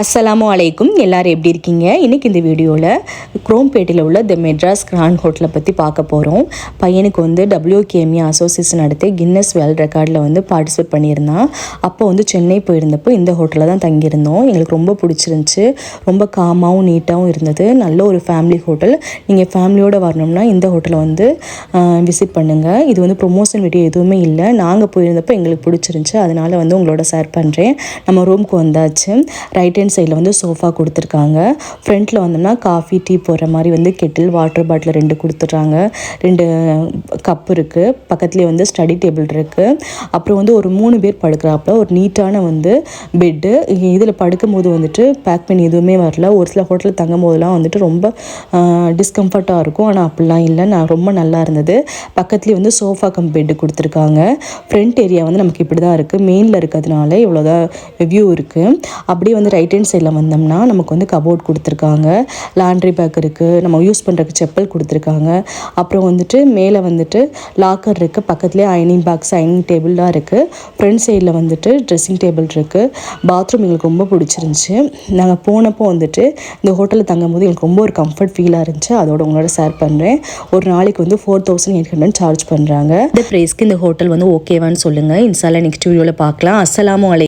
அஸ்ஸலாமு அலைக்கும். எல்லாரும் எப்படி இருக்கீங்க? இன்றைக்கி இந்த வீடியோவில் குரோம்பேட்டையில் உள்ள தி மெட்ராஸ் கிராண்ட் ஹோட்டலை பற்றி பார்க்க போகிறோம். பையனுக்கு WKMA அசோசியேஷன் நடத்தி கின்னஸ் வேர்ல்ட் ரெக்கார்டில் பார்ட்டிசிபேட் பண்ணியிருந்தான். அப்போ சென்னை போயிருந்தப்போ இந்த ஹோட்டலில் தான் தங்கியிருந்தோம். எங்களுக்கு ரொம்ப பிடிச்சிருந்துச்சி. ரொம்ப காமாகவும் நீட்டாகவும் இருந்தது. நல்ல ஒரு ஃபேமிலி ஹோட்டல். நீங்கள் ஃபேமிலியோடு வரணும்னா இந்த ஹோட்டலை விசிட் பண்ணுங்கள். இது ப்ரொமோஷன் வீடியோ எதுவுமே இல்லை. நாங்கள் போயிருந்தப்போ எங்களுக்கு பிடிச்சிருந்துச்சி. அதனால் உங்களோட ஷேர் பண்ணுறேன். நம்ம ரூமுக்கு வந்தாச்சு. ரைட் ஹேண்ட் சைடில் சோஃபா கொடுத்துருக்காங்க. ஃப்ரண்ட்டில் வந்தோம்னா காஃபி டீ போடுற மாதிரி கெட்டில் வாட்டர் பாட்டில் 2 கொடுத்துட்றாங்க. 2 கப் இருக்குது. பக்கத்துலேயே ஸ்டடி டேபிள் இருக்குது. அப்புறம் ஒரு 3 பேர் படுக்கிறாப்புல ஒரு நீட்டான பெட்டு. இதில் படுக்கும்போது பேக் பண்ணி எதுவுமே வரல. ஒரு சில ஹோட்டலில் தங்கும் போதெல்லாம் ரொம்ப டிஸ்கம்ஃபர்ட்டாக இருக்கும். ஆனால் அப்படிலாம் இல்லை. ரொம்ப நல்லா இருந்தது. பக்கத்துலேயே சோஃபா கம் பெட்டு கொடுத்துருக்காங்க. ஃப்ரண்ட் ஏரியா நமக்கு இப்படி தான் இருக்குது. மெயினில் இருக்கிறதுனால இவ்வளோதான் வியூ இருக்குது. அப்படியே ரைட் ஹேண்ட் சைடில் வந்தோம்னா நமக்கு கபோர்ட் கொடுத்துருக்காங்க. லாண்ட்ரி பேக் இருக்குது. நம்ம யூஸ் பண்ணுறதுக்கு செப்பல் கொடுத்துருக்காங்க. அப்புறம் மேலே லாக்கர் இருக்குது. பக்கத்துலேயே அயனிங் பாக்ஸ் அயனிங் டேபிள்லாம் இருக்குது. ஃப்ரண்ட் சைடில் ட்ரெஸ்ஸிங் டேபிள் இருக்குது. பாத்ரூம் எங்களுக்கு ரொம்ப பிடிச்சிருந்துச்சி. நாங்கள் போனப்போ இந்த ஹோட்டலில் தங்கும்போது எனக்கு ரொம்ப ஒரு கம்ஃபர்ட் ஃபீலாக இருந்துச்சு. அதோட உங்களோட ஷேர் பண்ணுறேன். ஒரு நாளைக்கு 4800 சார்ஜ் பண்ணுறாங்க. இந்த ப்ரைஸ்க்கு இந்த ஹோட்டல் ஓகேவான்னு சொல்லுங்கள். இன்ஷால்லா நெக்ஸ்ட் வீடியோவில் பார்க்கலாம். அஸ்ஸலாமு அலைக்கும்.